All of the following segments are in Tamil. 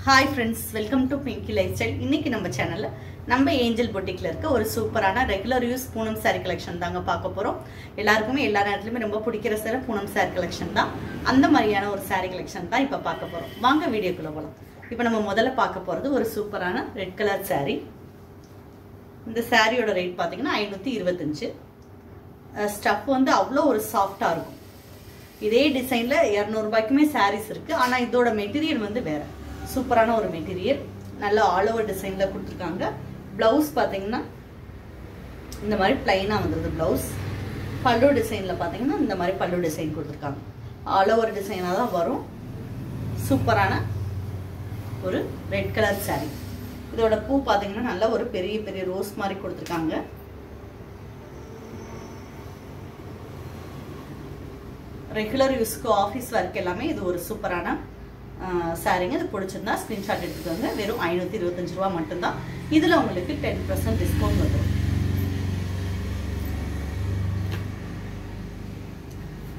Hi friends, welcome to Pinky Lifestyle. இன்னைக்கு நம்ம சேனல்ல நம்ம ஏஞ்சல் பொட்டிக்ல இருக்க ஒரு சூப்பரான regular use Poonam saree collection தாங்க பார்க்க போறோம். எல்லாருக்குமே எல்லா நேரத்துலயுமே ரொம்ப பிடிக்கிற saree பூனம் saree collection தான். அந்த மாதிரியான ஒரு saree collection தான் இப்ப பார்க்க போறோம். வாங்க வீடியோக்குள்ள போலாம். இப்போ நம்ம முதல்ல பார்க்க போறது ஒரு சூப்பரான ரெட் கலர் saree. இந்த சாரியோட ரேட் பாத்தீங்கன்னா 525. ஸ்டஃப் வந்து அவ்ளோ ஒரு சாஃப்ட்டா இருக்கும். இதே டிசைன்ல 200 ரூபாய்க்குமே sarees இருக்கு. ஆனா இதோட மெட்டீரியல் வந்து வேற. சூப்பரான ஒரு மெட்டீரியல் நல்ல ஆல் ஓவர் டிசைன்ல கொடுத்திருக்காங்க. ப்ளவுஸ் பாத்தீங்கன்னா இந்த மாதிரி ப்ளைனா வந்திருது ப்ளவுஸ். பல்லு டிசைன்ல பாத்தீங்கன்னா இந்த மாதிரி பல்லு டிசைன் கொடுத்திருக்காங்க. ஆல் ஓவர் டிசைனா தான் வரும். சூப்பரான ஒரு ரெட் கலர் saree. இதோட பூ பாத்தீங்கன்னா நல்ல ஒரு பெரிய பெரிய ரோஸ் மாதிரி கொடுத்திருக்காங்க. ரெகுலர் யூஸ்க்கு ஆபீஸ் வர்க் எல்லாமே இது ஒரு சூப்பரான சாரிங்க. இது பிடிச்சிருந்தா ஸ்கிரீன்ஷாட் எடுத்துக்கோங்க. வெறும் 525 ரூபாய் மட்டும்தான். இதுல உங்களுக்கு 10% டிஸ்கவுண்ட் வந்துடும்.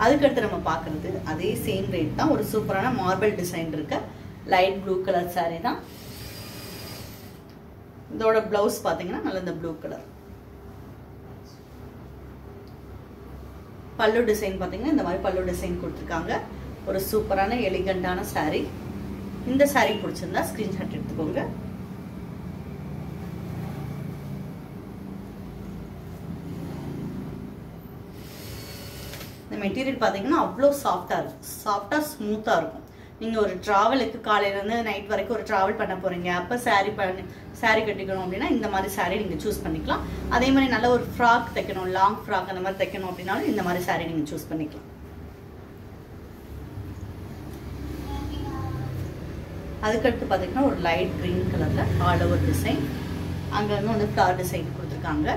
அதுக்கடுத்து நம்ம பார்க்கறது அதே சேம் ரேட் தான். ஒரு சூப்பரான மார்பிள் டிசைன் இருக்க லைட் ப்ளூ கலர் சாரி தான். இதோட பிளவுஸ் பாத்தீங்கன்னா நல்ல இந்த ப்ளூ கலர். பல்லு டிசைன் பாத்தீங்கன்னா இந்த மாதிரி பல்லு டிசைன் கொடுத்திருக்காங்க. ஒரு சூப்பரான எலிகண்டான saree. இந்த saree பிடிச்சிருந்தா ஸ்கிரீன்ஷாட் எடுத்துக்கோங்க. இந்த மெட்டீரியல் பாத்தீங்கன்னா அவ்வளோ சாஃப்டா இருக்கும். சாஃப்டா ஸ்மூத்தா இருக்கும். நீங்க ஒரு டிராவலுக்கு காலையில இருந்து நைட் வரைக்கும் ஒரு டிராவல் பண்ண போறீங்க, அப்ப saree கட்டிக்கணும் அப்படின்னா இந்த மாதிரி saree நீங்க சூஸ் பண்ணிக்கலாம். அதே மாதிரி நல்ல ஒரு ஃப்ராக் தைக்கணும், லாங் ஃப்ராக் அந்த மாதிரி தைக்கணும் அப்படின்னாலும் இந்த மாதிரி saree நீங்க சூஸ் பண்ணிக்கலாம். அதுக்கடுத்து பாத்தீங்கன்னா ஒரு லைட் கிரீன் கலர்ல ஆல் ஓவர் டிசைன். அங்கங்க வந்து ஃப்ளவர் டிசைன் கொடுத்திருக்காங்க.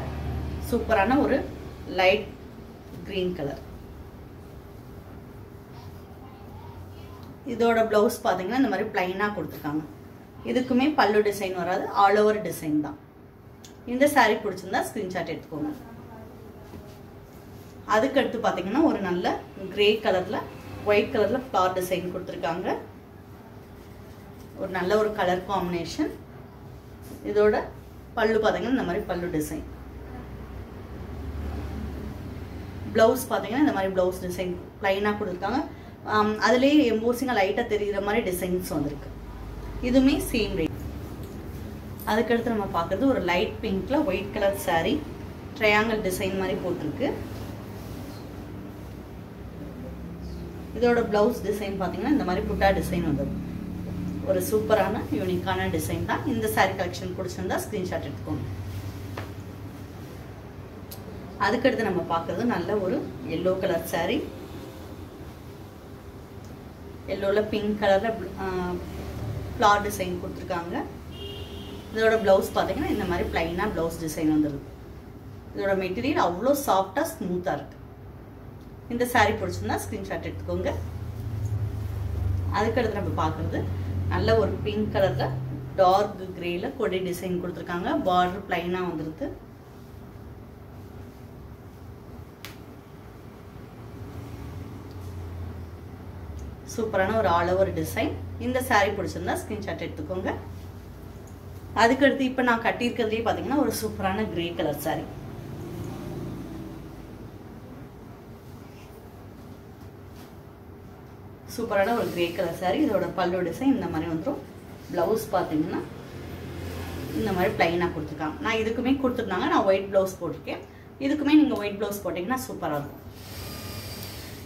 சூப்பரான ஒரு லைட் கிரீன் கலர். இதோட பிளவுஸ் பாத்தீங்கன்னா இந்த மாதிரி பிளைனா கொடுத்திருக்காங்க. இதுக்குமே பல்லு டிசைன் வராது, ஆல் ஓவர் டிசைன் தான். இந்த saree பிடிச்சிருந்தா ஸ்கிரீன்ஷாட் எடுத்துக்கோங்க. அதுக்கடுத்து பாத்தீங்கன்னா ஒரு நல்ல கிரே கலர்ல ஒயிட் கலர்ல ஃப்ளவர் டிசைன் கொடுத்திருக்காங்க. ஒரு நல்ல ஒரு கலர் காம்பினேஷன். இதோட பல்லு பாத்தீங்கன்னா இந்த மாதிரி பல்லு டிசைன். பிளவுஸ் பாத்தீங்கன்னா இந்த மாதிரி பிளவுஸ் டிசைன் பிளைனா கொடுத்திருக்காங்க. அதுலயே எம்போசிங்கா லைட்டா தெரியுற மாதிரி டிசைன்ஸ் வந்திருக்கு. இதுமே சேம் ரேட். அதுக்கடுத்து நம்ம பார்க்கறது ஒரு லைட் பிங்க்ல white colour saree. Triangle design மாதிரி போட்டிருக்கு. இதோட பிளவுஸ் டிசைன் பாத்தீங்கன்னா இந்த மாதிரி புட்டா டிசைன் வந்திருக்கு. ஒரு சூப்பரான யூனிக்கான டிசைன் தான். இந்த saree கலெக்ஷன் பிடிச்சிருந்தா ஸ்கிரீன்ஷாட் எடுத்துக்கோங்க. அதுக்கடுத்து நம்ம பார்க்கறது நல்ல ஒரு எல்லோ கலர் saree. எல்லோல பிங்க் கலர்ல ஃப்ளவர் டிசைன் கொடுத்திருக்காங்க. இதோட பிளவுஸ் பாத்தீங்கன்னா இந்த மாதிரி பிளைனா பிளவுஸ் டிசைன் வந்துருது. இதோட மெட்டீரியல் அவ்வளோ சாஃப்டா ஸ்மூத்தா இருக்கு. இந்த saree பிடிச்சிருந்தா ஸ்கிரீன்ஷாட் எடுத்துக்கோங்க. அதுக்கடுத்து நம்ம பார்க்கறது நல்ல ஒரு பிங்க் கலர்ல டார்க் கிரேல கொடி டிசைன் கொடுத்திருக்காங்க. பார்டர் பிளைனா வந்துருது. சூப்பரான ஒரு ஆல் ஓவர் டிசைன். இந்த saree பிடிச்சிருந்தா ஸ்கிரீன்ஷாட் எடுத்துக்கோங்க. அதுக்கடுத்து இப்ப நான் கட்டியிருக்கிறதுலயே பாத்தீங்கன்னா ஒரு சூப்பரான கிரே கலர் saree. சூப்பரான ஒரு கிரே கலர் saree. இதோட பல்லு டிசைன் இந்த மாதிரி வந்துடும். பிளவுஸ் பாத்தீங்கன்னா இந்த மாதிரி பிளைனா கொடுத்துருக்காங்க. நான் இதுக்குமே கொடுத்துருந்தாங்க. நான் ஒயிட் பிளவுஸ் போட்டிருக்கேன். இதுக்குமே நீங்க ஒயிட் பிளவுஸ் போட்டீங்கன்னா சூப்பரா இருக்கும்.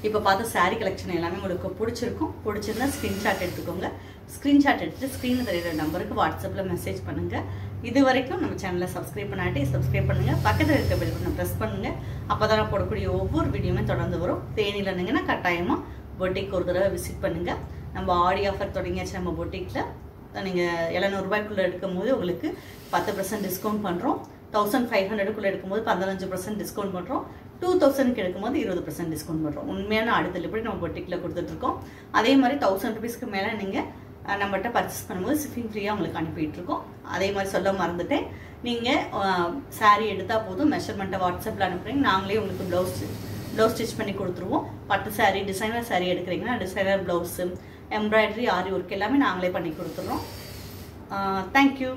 இப்ப பார்த்த saree கலெக்ஷன் எல்லாமே உங்களுக்கு பிடிச்சிருக்கும். பிடிச்சிருந்தா ஸ்கிரீன்ஷாட் எடுத்துக்கோங்க. ஸ்கிரீன்ஷாட் எடுத்துட்டு ஸ்கிரீன்ல தெரியுற நம்பருக்கு வாட்ஸ்அப்ல மெசேஜ் பண்ணுங்க. இது வரைக்கும் நம்ம சேனலை சப்ஸ்கிரைப் பண்ணாட்டி சப்ஸ்கிரைப் பண்ணுங்க. பக்கத்துல இருக்க பெல் பட்டனை பிரஸ் பண்ணுங்க. அப்பதான் நான் போடக்கூடிய ஒவ்வொரு வீடியோமே தொடர்ந்து வரும். தேனில இருந்தீங்கன்னா கட்டாயமா பொட்டிக் ஒரு தடவை விசிட் பண்ணுங்க. நம்ம ஆடி ஆஃபர் தொடங்கியாச்சு. நம்ம பொட்டிக்ல நீங்க 700 ரூபாய்க்குள்ள எடுக்கும்போது உங்களுக்கு 10% டிஸ்கவுண்ட் பண்றோம். 1500க்குள்ள எடுக்கும்போது 15% டிஸ்கவுண்ட் பண்றோம். 2000க்கு எடுக்கும்போது 20% டிஸ்கவுண்ட் பண்றோம். உண்மையான அடுத்த எப்படி நம்ம பொட்டிக்ல கொடுத்துட்டு இருக்கோம். அதே மாதிரி 1000 ரூபாய்க்கு மேல நீங்க நம்மகிட்ட பர்ச்சேஸ் பண்ணும்போது ஷிப்பிங் ஃப்ரீயா உங்களுக்கு அனுப்பிட்டு இருக்கோம். அதே மாதிரி சொல்ல மறந்துட்டேன். நீங்க saree எடுத்தா போதும், மெஷர்மெண்ட்டை வாட்ஸ்அப்ல அனுப்புறீங்க. நாங்களே உங்களுக்கு ப்ளவுஸ் ஸ்டிச் பண்ணி கொடுத்துருவோம். பட்டு saree டிசைனர் saree எடுக்கிறீங்கன்னா designer blouse, embroidery, aari work எல்லாமே நாங்களே பண்ணி கொடுத்துறோம். தேங்க்யூ.